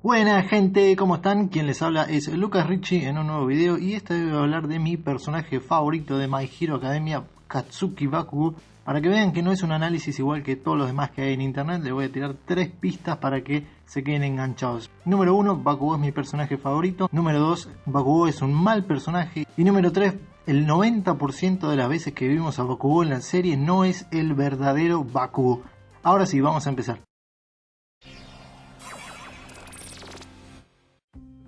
Buena gente, ¿cómo están? Quien les habla es Lucas Ricci en un nuevo video y esta vez voy a hablar de mi personaje favorito de My Hero Academia, Katsuki Bakugo. Para que vean que no es un análisis igual que todos los demás que hay en internet, les voy a tirar 3 pistas para que se queden enganchados. Número 1, Bakugo es mi personaje favorito. Número 2, Bakugo es un mal personaje. Y número 3, el 90% de las veces que vimos a Bakugo en la serie no es el verdadero Bakugo. Ahora sí, vamos a empezar.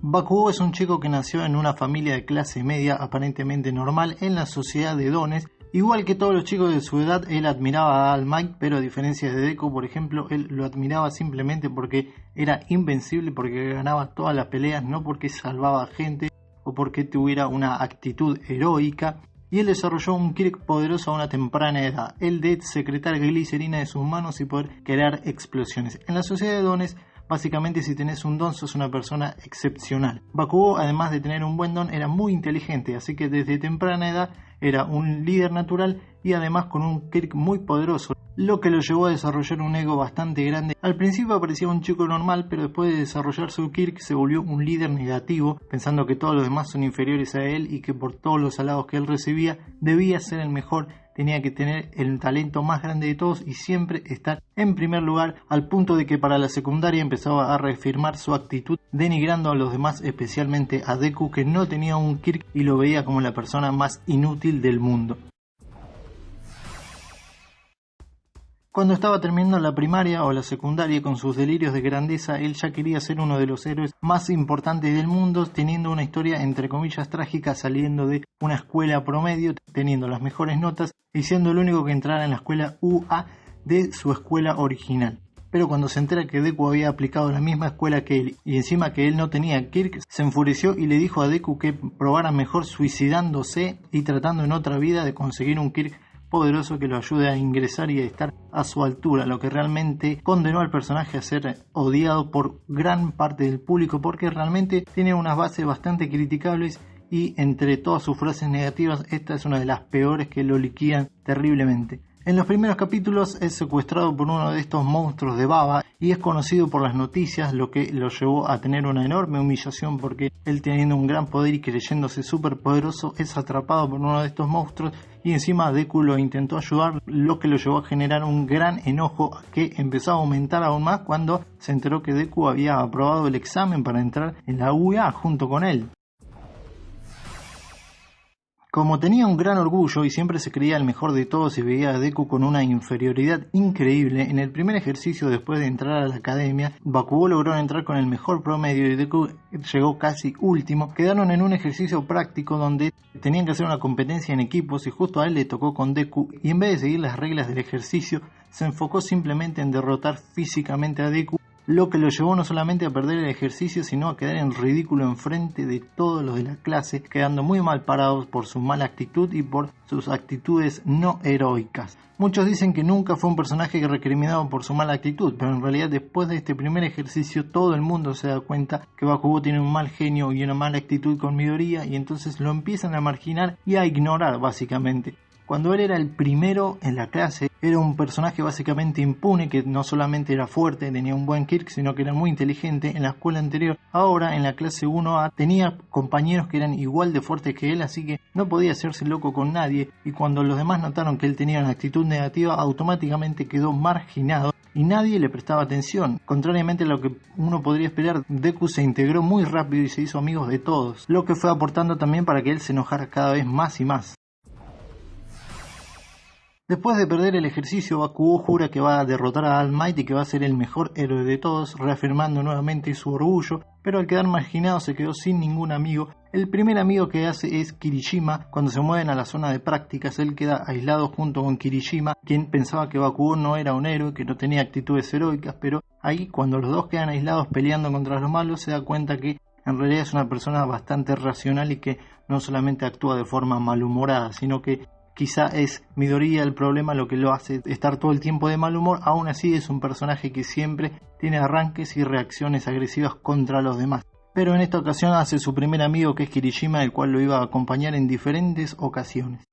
Bakugo es un chico que nació en una familia de clase media aparentemente normal en la sociedad de dones. Igual que todos los chicos de su edad, él admiraba a All Might, pero a diferencia de Deku, por ejemplo, él lo admiraba simplemente porque era invencible, porque ganaba todas las peleas, no porque salvaba gente o porque tuviera una actitud heroica. Y él desarrolló un Kirk poderoso a una temprana edad, el de secretar glicerina de sus manos y poder crear explosiones. En la sociedad de dones, básicamente, si tenés un don, sos una persona excepcional. Bakugo, además de tener un buen don, era muy inteligente, así que desde temprana edad era un líder natural y además con un Kirk muy poderoso, lo que lo llevó a desarrollar un ego bastante grande. Al principio parecía un chico normal, pero después de desarrollar su Kirk se volvió un líder negativo, pensando que todos los demás son inferiores a él y que por todos los halagos que él recibía debía ser el mejor. Tenía que tener el talento más grande de todos y siempre estar en primer lugar, al punto de que para la secundaria empezaba a reafirmar su actitud, denigrando a los demás, especialmente a Deku, que no tenía un Kirk y lo veía como la persona más inútil del mundo. Cuando estaba terminando la primaria o la secundaria con sus delirios de grandeza, él ya quería ser uno de los héroes más importantes del mundo, teniendo una historia entre comillas trágica, saliendo de una escuela promedio, teniendo las mejores notas y siendo el único que entrara en la escuela UA de su escuela original. Pero cuando se entera que Deku había aplicado la misma escuela que él y encima que él no tenía Kirk, se enfureció y le dijo a Deku que probara mejor suicidándose y tratando en otra vida de conseguir un Kirk poderoso que lo ayude a ingresar y a estar a su altura, lo que realmente condenó al personaje a ser odiado por gran parte del público, porque realmente tiene unas bases bastante criticables y entre todas sus frases negativas esta es una de las peores que lo liquidan terriblemente. En los primeros capítulos es secuestrado por uno de estos monstruos de baba y es conocido por las noticias, lo que lo llevó a tener una enorme humillación porque él, teniendo un gran poder y creyéndose súper poderoso, es atrapado por uno de estos monstruos y encima Deku lo intentó ayudar, lo que lo llevó a generar un gran enojo que empezó a aumentar aún más cuando se enteró que Deku había aprobado el examen para entrar en la UA junto con él. Como tenía un gran orgullo y siempre se creía el mejor de todos y veía a Deku con una inferioridad increíble, en el primer ejercicio después de entrar a la academia, Bakugo logró entrar con el mejor promedio y Deku llegó casi último. Quedaron en un ejercicio práctico donde tenían que hacer una competencia en equipos y justo a él le tocó con Deku y en vez de seguir las reglas del ejercicio se enfocó simplemente en derrotar físicamente a Deku, lo que lo llevó no solamente a perder el ejercicio, sino a quedar en ridículo enfrente de todos los de la clase, quedando muy mal parados por su mala actitud y por sus actitudes no heroicas. Muchos dicen que nunca fue un personaje recriminado por su mala actitud, pero en realidad después de este primer ejercicio todo el mundo se da cuenta que Bakugo tiene un mal genio y una mala actitud con Midoriya y entonces lo empiezan a marginar y a ignorar básicamente. Cuando él era el primero en la clase, era un personaje básicamente impune que no solamente era fuerte, tenía un buen Kirk, sino que era muy inteligente en la escuela anterior. Ahora, en la clase 1A, tenía compañeros que eran igual de fuertes que él, así que no podía hacerse loco con nadie. Y cuando los demás notaron que él tenía una actitud negativa, automáticamente quedó marginado y nadie le prestaba atención. Contrariamente a lo que uno podría esperar, Deku se integró muy rápido y se hizo amigos de todos, lo que fue aportando también para que él se enojara cada vez más y más. Después de perder el ejercicio, Bakugo jura que va a derrotar a All Might y que va a ser el mejor héroe de todos, reafirmando nuevamente su orgullo, pero al quedar marginado se quedó sin ningún amigo. El primer amigo que hace es Kirishima. Cuando se mueven a la zona de prácticas, él queda aislado junto con Kirishima, quien pensaba que Bakugo no era un héroe, que no tenía actitudes heroicas, pero ahí cuando los dos quedan aislados peleando contra los malos, se da cuenta que en realidad es una persona bastante racional y que no solamente actúa de forma malhumorada, sino que quizá es Midoriya el problema lo que lo hace estar todo el tiempo de mal humor. Aún así es un personaje que siempre tiene arranques y reacciones agresivas contra los demás. Pero en esta ocasión hace su primer amigo, que es Kirishima, el cual lo iba a acompañar en diferentes ocasiones.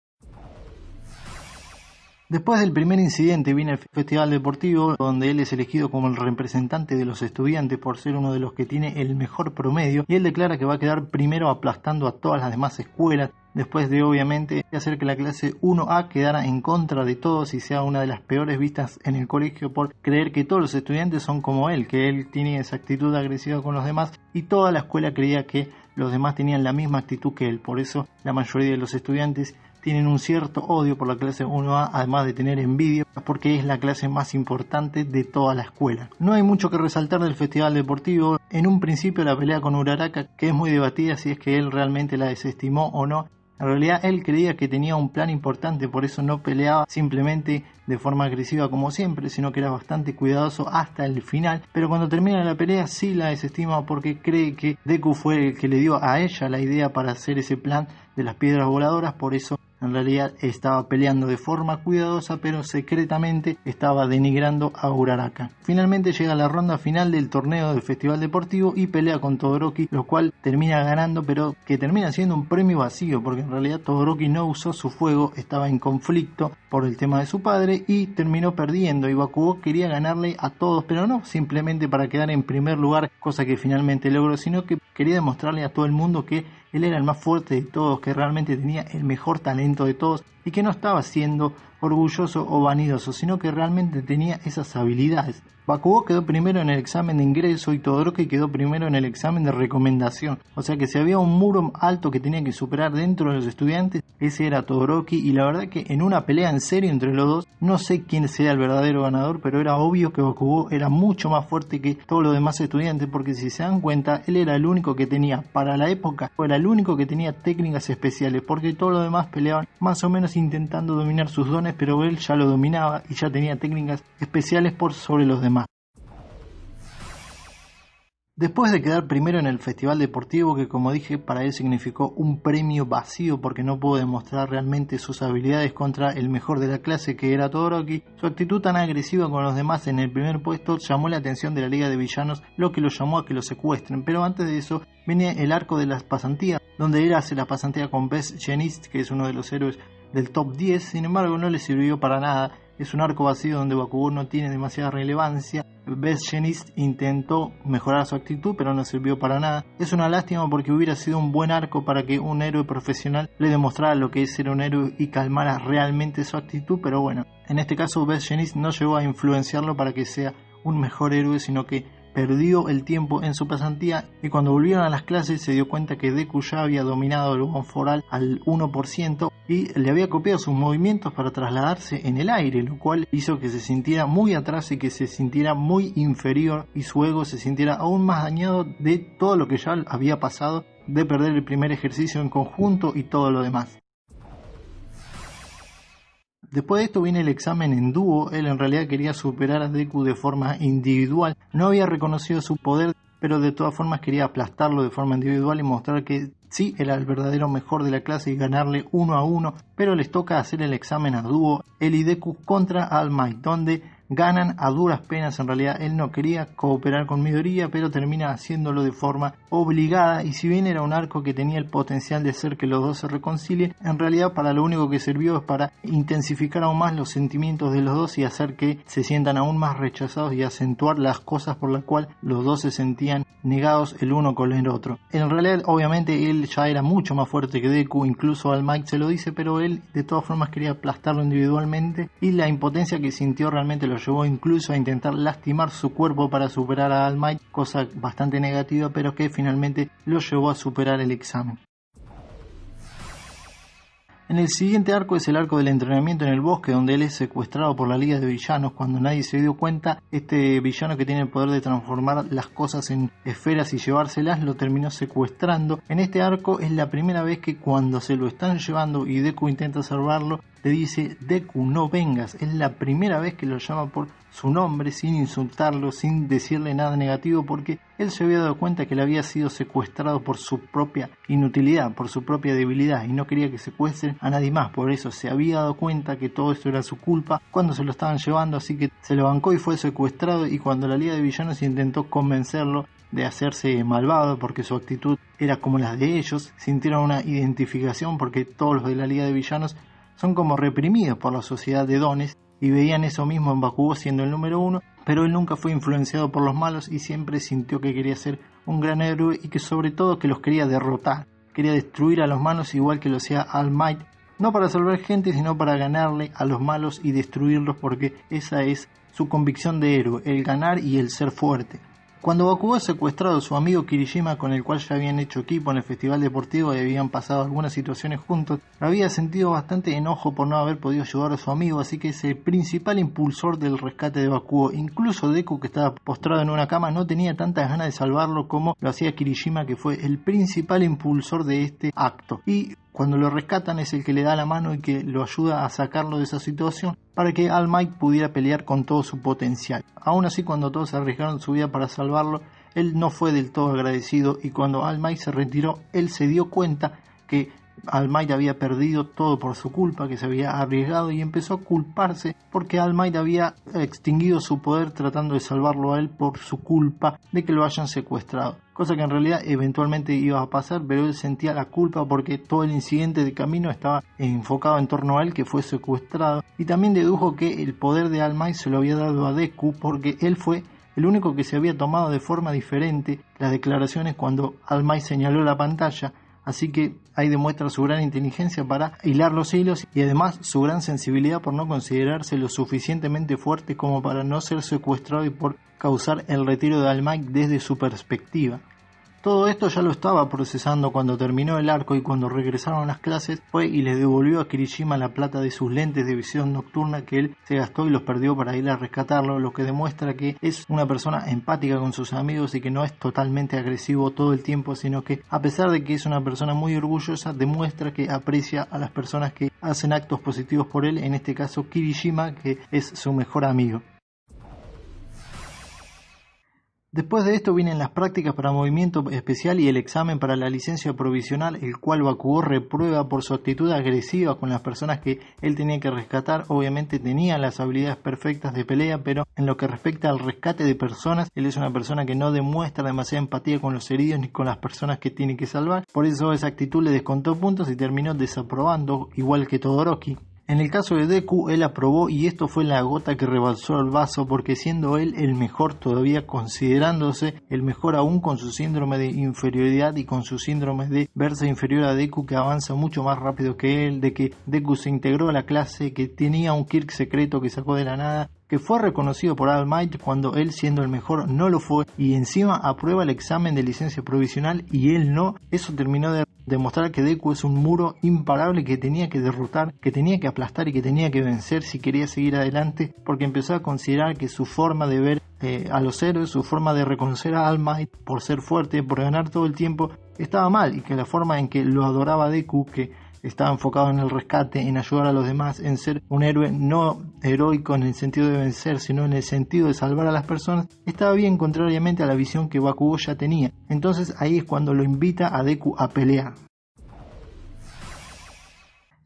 Después del primer incidente viene el festival deportivo, donde él es elegido como el representante de los estudiantes por ser uno de los que tiene el mejor promedio, y él declara que va a quedar primero aplastando a todas las demás escuelas, después de obviamente hacer que la clase 1A quedara en contra de todos y sea una de las peores vistas en el colegio por creer que todos los estudiantes son como él, que él tiene esa actitud agresiva con los demás, y toda la escuela creía que los demás tenían la misma actitud que él. Por eso la mayoría de los estudiantes tienen un cierto odio por la clase 1A, además de tener envidia, porque es la clase más importante de toda la escuela. No hay mucho que resaltar del festival deportivo. En un principio la pelea con Uraraka, que es muy debatida si es que él realmente la desestimó o no. En realidad él creía que tenía un plan importante, por eso no peleaba simplemente de forma agresiva como siempre, sino que era bastante cuidadoso hasta el final. Pero cuando termina la pelea sí la desestima porque cree que Deku fue el que le dio a ella la idea para hacer ese plan de las piedras voladoras, por eso en realidad estaba peleando de forma cuidadosa, pero secretamente estaba denigrando a Uraraka. Finalmente llega la ronda final del torneo del festival deportivo y pelea con Todoroki, lo cual termina ganando, pero que termina siendo un premio vacío, porque en realidad Todoroki no usó su fuego, estaba en conflicto por el tema de su padre y terminó perdiendo, y Bakugou quería ganarle a todos, pero no simplemente para quedar en primer lugar, cosa que finalmente logró, sino que quería demostrarle a todo el mundo que él era el más fuerte de todos, que realmente tenía el mejor talento de todos y que no estaba siendo orgulloso o vanidoso, sino que realmente tenía esas habilidades. Bakugou quedó primero en el examen de ingreso y Todoroki quedó primero en el examen de recomendación. O sea que si había un muro alto que tenía que superar dentro de los estudiantes, ese era Todoroki, y la verdad que en una pelea en serio entre los dos, no sé quién sea el verdadero ganador, pero era obvio que Bakugou era mucho más fuerte que todos los demás estudiantes, porque si se dan cuenta, él era el único que tenía, para la época, era el único que tenía técnicas especiales, porque todos los demás peleaban más o menos intentando dominar sus dones, pero él ya lo dominaba y ya tenía técnicas especiales por sobre los demás. Después de quedar primero en el festival deportivo, que como dije para él significó un premio vacío porque no pudo demostrar realmente sus habilidades contra el mejor de la clase, que era Todoroki, su actitud tan agresiva con los demás en el primer puesto llamó la atención de la Liga de Villanos, lo que lo llamó a que lo secuestren. Pero antes de eso venía el arco de las pasantías, donde él hace la pasantía con Best Jeanist, que es uno de los héroes del top 10, sin embargo no le sirvió para nada. Es un arco vacío donde Bakugou no tiene demasiada relevancia. Best Jeanist intentó mejorar su actitud, pero no sirvió para nada. Es una lástima porque hubiera sido un buen arco para que un héroe profesional le demostrara lo que es ser un héroe y calmara realmente su actitud, pero bueno, en este caso Best Jeanist no llegó a influenciarlo para que sea un mejor héroe, sino que perdió el tiempo en su pasantía, y cuando volvieron a las clases se dio cuenta que Deku ya había dominado el One for All al 1% y le había copiado sus movimientos para trasladarse en el aire, lo cual hizo que se sintiera muy atrás y que se sintiera muy inferior, y su ego se sintiera aún más dañado de todo lo que ya había pasado, de perder el primer ejercicio en conjunto y todo lo demás. Después de esto viene el examen en dúo. Él en realidad quería superar a Deku de forma individual. No había reconocido su poder, pero de todas formas quería aplastarlo de forma individual y mostrar que sí era el verdadero mejor de la clase y ganarle 1-1. Pero les toca hacer el examen a dúo, él y Deku contra All Might, donde ganan a duras penas. En realidad él no quería cooperar con Midoriya, pero termina haciéndolo de forma obligada, y si bien era un arco que tenía el potencial de hacer que los dos se reconcilien, en realidad para lo único que sirvió es para intensificar aún más los sentimientos de los dos y hacer que se sientan aún más rechazados y acentuar las cosas por las cuales los dos se sentían negados el uno con el otro. En realidad obviamente él ya era mucho más fuerte que Deku, incluso All Might se lo dice, pero él de todas formas quería aplastarlo individualmente, y la impotencia que sintió realmente lo llevó incluso a intentar lastimar su cuerpo para superar a All Might, cosa bastante negativa, pero que finalmente lo llevó a superar el examen. En el siguiente arco es el arco del entrenamiento en el bosque, donde él es secuestrado por la Liga de Villanos. Cuando nadie se dio cuenta, este villano que tiene el poder de transformar las cosas en esferas y llevárselas, lo terminó secuestrando. En este arco es la primera vez que cuando se lo están llevando y Deku intenta salvarlo, le dice: Deku, no vengas. Es la primera vez que lo llama por su nombre, sin insultarlo, sin decirle nada negativo, porque él se había dado cuenta que él había sido secuestrado por su propia inutilidad, por su propia debilidad, y no quería que secuestren a nadie más. Por eso se había dado cuenta que todo esto era su culpa cuando se lo estaban llevando, así que se lo bancó y fue secuestrado. Y cuando la Liga de Villanos intentó convencerlo de hacerse malvado porque su actitud era como la de ellos, sintieron una identificación porque todos los de la Liga de Villanos son como reprimidos por la sociedad de dones y veían eso mismo en Bakugo siendo el número 1, pero él nunca fue influenciado por los malos y siempre sintió que quería ser un gran héroe y que sobre todo que los quería derrotar, quería destruir a los malos igual que lo hacía All Might, no para salvar gente sino para ganarle a los malos y destruirlos, porque esa es su convicción de héroe, el ganar y el ser fuerte. Cuando Bakugo es secuestrado a su amigo Kirishima, con el cual ya habían hecho equipo en el festival deportivo y habían pasado algunas situaciones juntos, había sentido bastante enojo por no haber podido ayudar a su amigo, así que es el principal impulsor del rescate de Bakugo. Incluso Deku, que estaba postrado en una cama, no tenía tantas ganas de salvarlo como lo hacía Kirishima, que fue el principal impulsor de este acto. Y cuando lo rescatan es el que le da la mano y que lo ayuda a sacarlo de esa situación para que All Might pudiera pelear con todo su potencial. Aún así, cuando todos arriesgaron su vida para salvarlo, él no fue del todo agradecido, y cuando All Might se retiró, él se dio cuenta que All Might había perdido todo por su culpa, que se había arriesgado, y empezó a culparse porque All Might había extinguido su poder tratando de salvarlo a él por su culpa de que lo hayan secuestrado. Cosa que en realidad eventualmente iba a pasar, pero él sentía la culpa porque todo el incidente de camino estaba enfocado en torno a él, que fue secuestrado, y también dedujo que el poder de All Might se lo había dado a Deku porque él fue el único que se había tomado de forma diferente las declaraciones cuando All Might señaló la pantalla. Así que ahí demuestra su gran inteligencia para hilar los hilos y además su gran sensibilidad por no considerarse lo suficientemente fuerte como para no ser secuestrado y por causar el retiro de All Might desde su perspectiva. Todo esto ya lo estaba procesando cuando terminó el arco, y cuando regresaron a las clases fue y le devolvió a Kirishima la plata de sus lentes de visión nocturna que él se gastó y los perdió para ir a rescatarlo, lo que demuestra que es una persona empática con sus amigos y que no es totalmente agresivo todo el tiempo, sino que a pesar de que es una persona muy orgullosa, demuestra que aprecia a las personas que hacen actos positivos por él, en este caso Kirishima, que es su mejor amigo. Después de esto vienen las prácticas para movimiento especial y el examen para la licencia provisional, el cual Bakugo reprueba por su actitud agresiva con las personas que él tenía que rescatar. Obviamente tenía las habilidades perfectas de pelea, pero en lo que respecta al rescate de personas, él es una persona que no demuestra demasiada empatía con los heridos ni con las personas que tiene que salvar. Por eso esa actitud le descontó puntos y terminó desaprobando, igual que Todoroki. En el caso de Deku, él aprobó, y esto fue la gota que rebalsó el vaso, porque siendo él el mejor todavía, considerándose el mejor aún con su síndrome de inferioridad y con su síndrome de verse inferior a Deku, que avanza mucho más rápido que él, de que Deku se integró a la clase, que tenía un Kirk secreto que sacó de la nada, que fue reconocido por All Might cuando él, siendo el mejor, no lo fue, y encima aprueba el examen de licencia provisional y él no. Eso terminó de demostrar que Deku es un muro imparable que tenía que derrotar, que tenía que aplastar y que tenía que vencer si quería seguir adelante, porque empezó a considerar que su forma de ver a los héroes, su forma de reconocer a All Might por ser fuerte, por ganar todo el tiempo, estaba mal, y que la forma en que lo adoraba Deku, que estaba enfocado en el rescate, en ayudar a los demás, en ser un héroe no heroico en el sentido de vencer, sino en el sentido de salvar a las personas, estaba bien contrariamente a la visión que Bakugo ya tenía. Entonces ahí es cuando lo invita a Deku a pelear.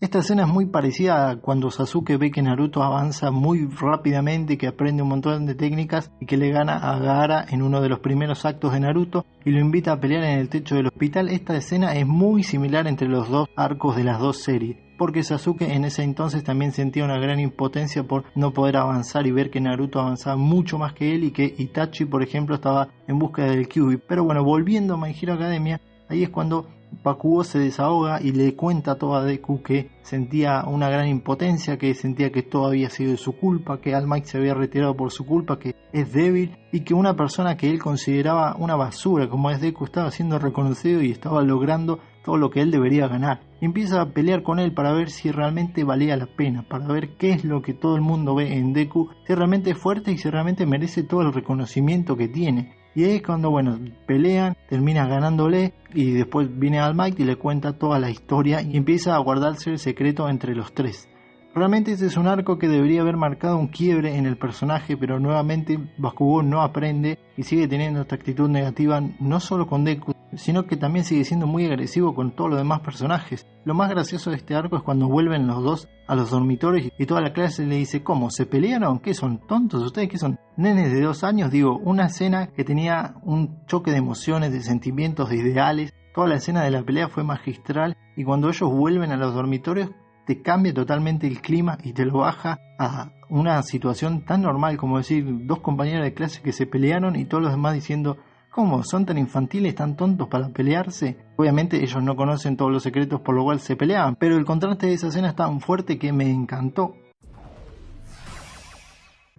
Esta escena es muy parecida a cuando Sasuke ve que Naruto avanza muy rápidamente, que aprende un montón de técnicas y que le gana a Gaara en uno de los primeros actos de Naruto y lo invita a pelear en el techo del hospital. Esta escena es muy similar entre los dos arcos de las dos series, porque Sasuke en ese entonces también sentía una gran impotencia por no poder avanzar y ver que Naruto avanzaba mucho más que él y que Itachi, por ejemplo, estaba en búsqueda del Kyuubi. Pero bueno, volviendo a My Hero Academia, ahí es cuando Bakugo se desahoga y le cuenta todo a Deku que sentía una gran impotencia, que sentía que todo había sido de su culpa, que All Might se había retirado por su culpa, que es débil y que una persona que él consideraba una basura como es Deku estaba siendo reconocido y estaba logrando todo lo que él debería ganar. Y empieza a pelear con él para ver si realmente valía la pena, para ver qué es lo que todo el mundo ve en Deku, si realmente es fuerte y si realmente merece todo el reconocimiento que tiene. Y ahí es cuando, bueno, pelean, termina ganándole y después viene All Might y le cuenta toda la historia y empieza a guardarse el secreto entre los tres. Realmente este es un arco que debería haber marcado un quiebre en el personaje, pero nuevamente Bakugo no aprende y sigue teniendo esta actitud negativa no solo con Deku, sino que también sigue siendo muy agresivo con todos los demás personajes. Lo más gracioso de este arco es cuando vuelven los dos a los dormitorios y toda la clase le dice: ¿cómo? ¿Se pelearon? ¿Qué son? ¿Tontos ustedes? ¿Qué son? ¿Nenes de 2 años? Digo, una escena que tenía un choque de emociones, de sentimientos, de ideales. Toda la escena de la pelea fue magistral y cuando ellos vuelven a los dormitorios te cambia totalmente el clima y te lo baja a una situación tan normal como decir dos compañeros de clase que se pelearon y todos los demás diciendo: ¿cómo? ¿Son tan infantiles, tan tontos para pelearse? Obviamente ellos no conocen todos los secretos por lo cual se peleaban, pero el contraste de esa escena es tan fuerte que me encantó.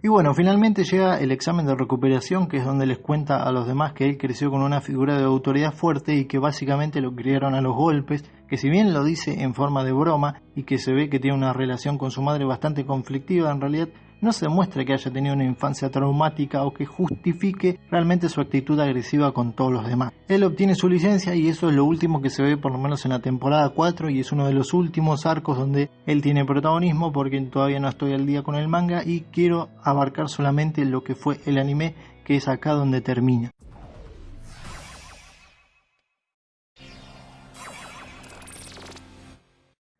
Y bueno, finalmente llega el examen de recuperación, que es donde les cuenta a los demás que él creció con una figura de autoridad fuerte y que básicamente lo criaron a los golpes, que si bien lo dice en forma de broma y que se ve que tiene una relación con su madre bastante conflictiva, en realidad no se muestra que haya tenido una infancia traumática o que justifique realmente su actitud agresiva con todos los demás. Él obtiene su licencia y eso es lo último que se ve por lo menos en la temporada 4 y es uno de los últimos arcos donde él tiene protagonismo, porque todavía no estoy al día con el manga y quiero abarcar solamente lo que fue el anime, que es acá donde termina.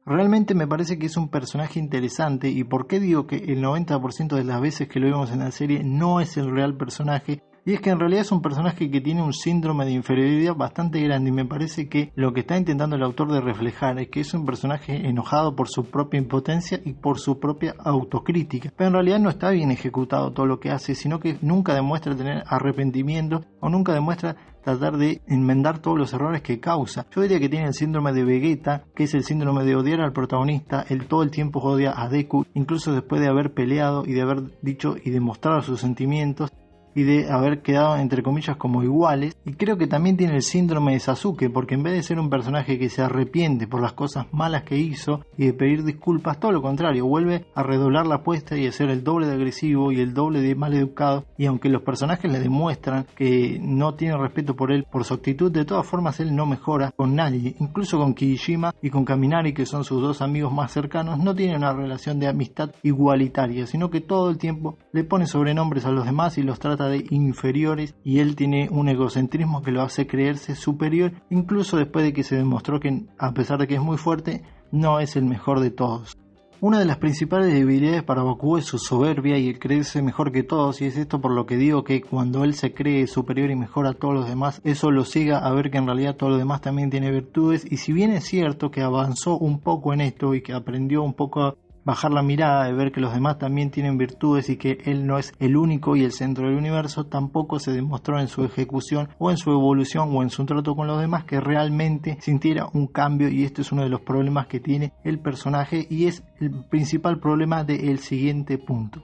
Realmente me parece que es un personaje interesante. ¿Y por qué digo que el 90% de las veces que lo vemos en la serie no es el real personaje? Y es que en realidad es un personaje que tiene un síndrome de inferioridad bastante grande y me parece que lo que está intentando el autor de reflejar es que es un personaje enojado por su propia impotencia y por su propia autocrítica. Pero en realidad no está bien ejecutado todo lo que hace, sino que nunca demuestra tener arrepentimiento o nunca demuestra tratar de enmendar todos los errores que causa. Yo diría que tiene el síndrome de Vegeta, que es el síndrome de odiar al protagonista. Él todo el tiempo odia a Deku, incluso después de haber peleado y de haber dicho y demostrado sus sentimientos y de haber quedado entre comillas como iguales. Y creo que también tiene el síndrome de Sasuke, porque en vez de ser un personaje que se arrepiente por las cosas malas que hizo y de pedir disculpas, todo lo contrario, vuelve a redoblar la apuesta y a ser el doble de agresivo y el doble de maleducado. Y aunque los personajes le demuestran que no tienen respeto por él, por su actitud, de todas formas él no mejora con nadie, incluso con Kirishima y con Kaminari, que son sus dos amigos más cercanos. No tiene una relación de amistad igualitaria, sino que todo el tiempo le pone sobrenombres a los demás y los trata de inferiores, y él tiene un egocentrismo que lo hace creerse superior, incluso después de que se demostró que, a pesar de que es muy fuerte, no es el mejor de todos. Una de las principales debilidades para Bakugo es su soberbia y el creerse mejor que todos, y es esto por lo que digo que cuando él se cree superior y mejor a todos los demás, eso lo ciega a ver que en realidad todo lo demás también tiene virtudes. Y si bien es cierto que avanzó un poco en esto y que aprendió un poco a bajar la mirada, de ver que los demás también tienen virtudes y que él no es el único y el centro del universo, tampoco se demostró en su ejecución o en su evolución o en su trato con los demás que realmente sintiera un cambio, y este es uno de los problemas que tiene el personaje y es el principal problema del siguiente punto.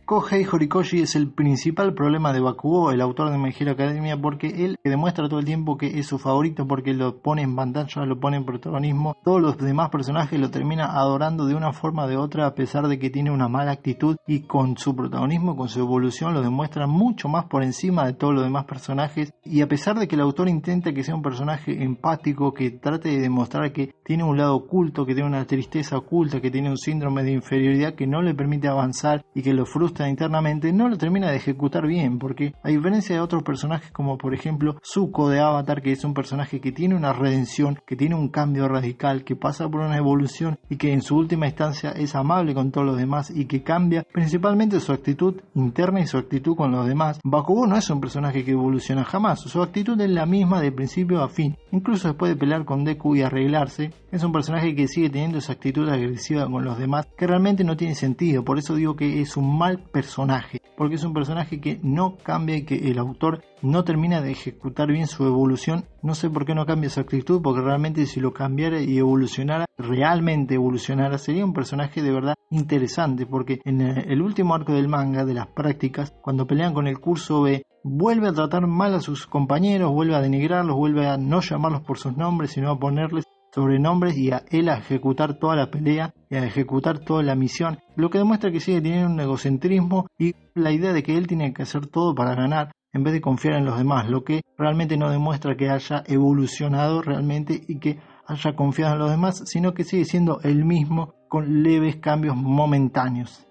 Kohei Horikoshi es el principal problema de Bakugo, el autor de My Hero Academia, porque él demuestra todo el tiempo que es su favorito, porque lo pone en pantalla, lo pone en protagonismo. Todos los demás personajes lo termina adorando de una forma o de otra, a pesar de que tiene una mala actitud, y con su protagonismo, con su evolución, lo demuestra mucho más por encima de todos los demás personajes. Y a pesar de que el autor intenta que sea un personaje empático, que trate de demostrar que tiene un lado oculto, que tiene una tristeza oculta, que tiene un síndrome de inferioridad que no le permite avanzar y que lo frustra internamente, no lo termina de ejecutar bien, porque a diferencia de otros personajes como por ejemplo Zuko de Avatar, que es un personaje que tiene una redención, que tiene un cambio radical, que pasa por una evolución y que en su última instancia es amable con todos los demás y que cambia principalmente su actitud interna y su actitud con los demás, Bakugo no es un personaje que evoluciona jamás. Su actitud es la misma de principio a fin, incluso después de pelear con Deku y arreglarse. Es un personaje que sigue teniendo esa actitud agresiva con los demás que realmente no tiene sentido. Por eso digo que es un mal personaje, porque es un personaje que no cambia y que el autor no termina de ejecutar bien su evolución. No sé por qué no cambia su actitud, porque realmente si lo cambiara y evolucionara, realmente evolucionara, sería un personaje de verdad interesante, porque en el último arco del manga de las prácticas, cuando pelean con el curso B, vuelve a tratar mal a sus compañeros, vuelve a denigrarlos, vuelve a no llamarlos por sus nombres, sino a ponerles sobrenombres y a él a ejecutar toda la pelea y a ejecutar toda la misión, lo que demuestra que sigue teniendo un egocentrismo y la idea de que él tiene que hacer todo para ganar en vez de confiar en los demás, lo que realmente no demuestra que haya evolucionado realmente y que haya confiado en los demás, sino que sigue siendo el mismo con leves cambios momentáneos.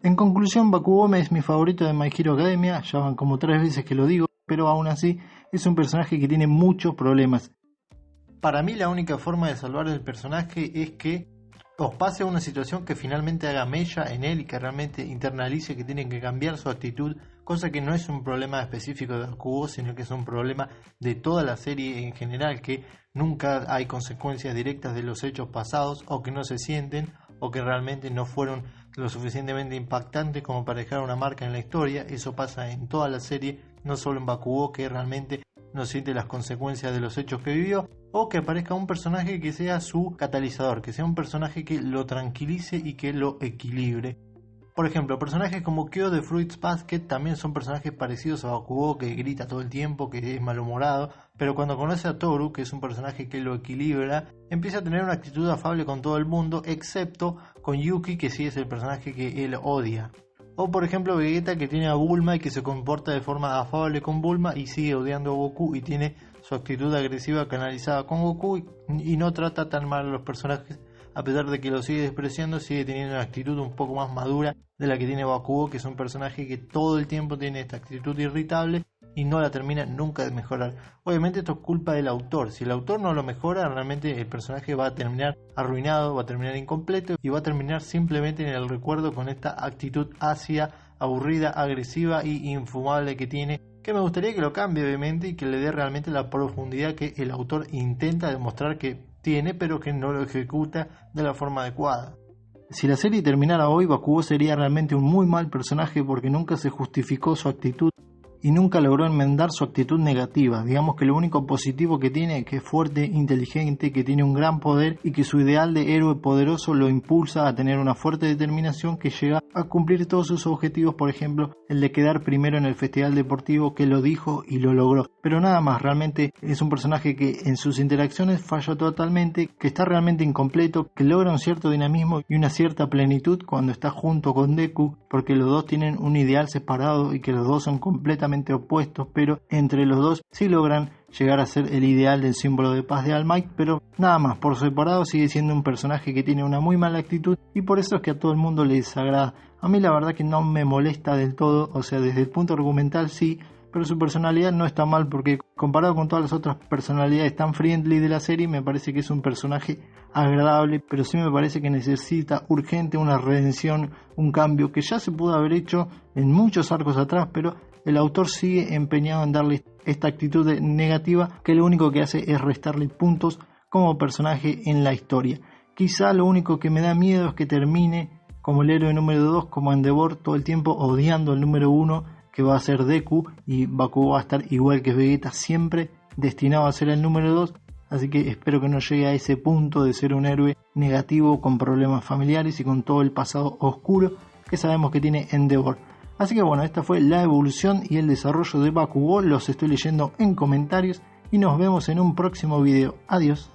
En conclusión, Bakugo es mi favorito de My Hero Academia, ya van como 3 veces que lo digo, pero aún así es un personaje que tiene muchos problemas. Para mí la única forma de salvar el personaje es que os pase una situación que finalmente haga mella en él y que realmente internalice que tiene que cambiar su actitud, cosa que no es un problema específico de Bakugo, sino que es un problema de toda la serie en general, que nunca hay consecuencias directas de los hechos pasados, o que no se sienten, o que realmente no fueron lo suficientemente impactantes como para dejar una marca en la historia. Eso pasa en toda la serie, no solo en Bakugo, que realmente no siente las consecuencias de los hechos que vivió, o que aparezca un personaje que sea su catalizador, que sea un personaje que lo tranquilice y que lo equilibre. Por ejemplo, personajes como Kyo de Fruits Basket también son personajes parecidos a Bakugo, que grita todo el tiempo, que es malhumorado, pero cuando conoce a Toru, que es un personaje que lo equilibra, empieza a tener una actitud afable con todo el mundo, excepto con Yuki, que sí es el personaje que él odia. O por ejemplo Vegeta, que tiene a Bulma y que se comporta de forma afable con Bulma y sigue odiando a Goku y tiene su actitud agresiva canalizada con Goku y no trata tan mal a los personajes, a pesar de que lo sigue despreciando. Sigue teniendo una actitud un poco más madura de la que tiene Bakugo, que es un personaje que todo el tiempo tiene esta actitud irritable y no la termina nunca de mejorar. Obviamente esto es culpa del autor. Si el autor no lo mejora, realmente el personaje va a terminar arruinado, va a terminar incompleto y va a terminar simplemente en el recuerdo con esta actitud ácida, aburrida, agresiva y infumable que tiene, que me gustaría que lo cambie obviamente y que le dé realmente la profundidad que el autor intenta demostrar que tiene, pero que no lo ejecuta de la forma adecuada. Si la serie terminara hoy, Bakugo sería realmente un muy mal personaje porque nunca se justificó su actitud y nunca logró enmendar su actitud negativa. Digamos que lo único positivo que tiene es que es fuerte, inteligente, que tiene un gran poder y que su ideal de héroe poderoso lo impulsa a tener una fuerte determinación que llega a cumplir todos sus objetivos, por ejemplo el de quedar primero en el festival deportivo, que lo dijo y lo logró. Pero nada más, realmente es un personaje que en sus interacciones falla totalmente, que está realmente incompleto, que logra un cierto dinamismo y una cierta plenitud cuando está junto con Deku, porque los dos tienen un ideal separado y que los dos son completamente opuestos, pero entre los dos sí logran llegar a ser el ideal del símbolo de paz de All Might, pero nada más, por separado sigue siendo un personaje que tiene una muy mala actitud y por eso es que a todo el mundo le desagrada. A mí la verdad que no me molesta del todo, o sea, desde el punto argumental sí, pero su personalidad no está mal, porque comparado con todas las otras personalidades tan friendly de la serie, me parece que es un personaje agradable, pero sí me parece que necesita urgente una redención, un cambio que ya se pudo haber hecho en muchos arcos atrás, pero el autor sigue empeñado en darle esta actitud negativa que lo único que hace es restarle puntos como personaje en la historia. Quizá lo único que me da miedo es que termine como el héroe número 2, como Endeavor, todo el tiempo odiando al número 1, que va a ser Deku, y Bakugo va a estar igual que Vegeta, siempre destinado a ser el número 2, así que espero que no llegue a ese punto de ser un héroe negativo con problemas familiares y con todo el pasado oscuro que sabemos que tiene Endeavor. Así que bueno, esta fue la evolución y el desarrollo de Bakugo, los estoy leyendo en comentarios y nos vemos en un próximo video. Adiós.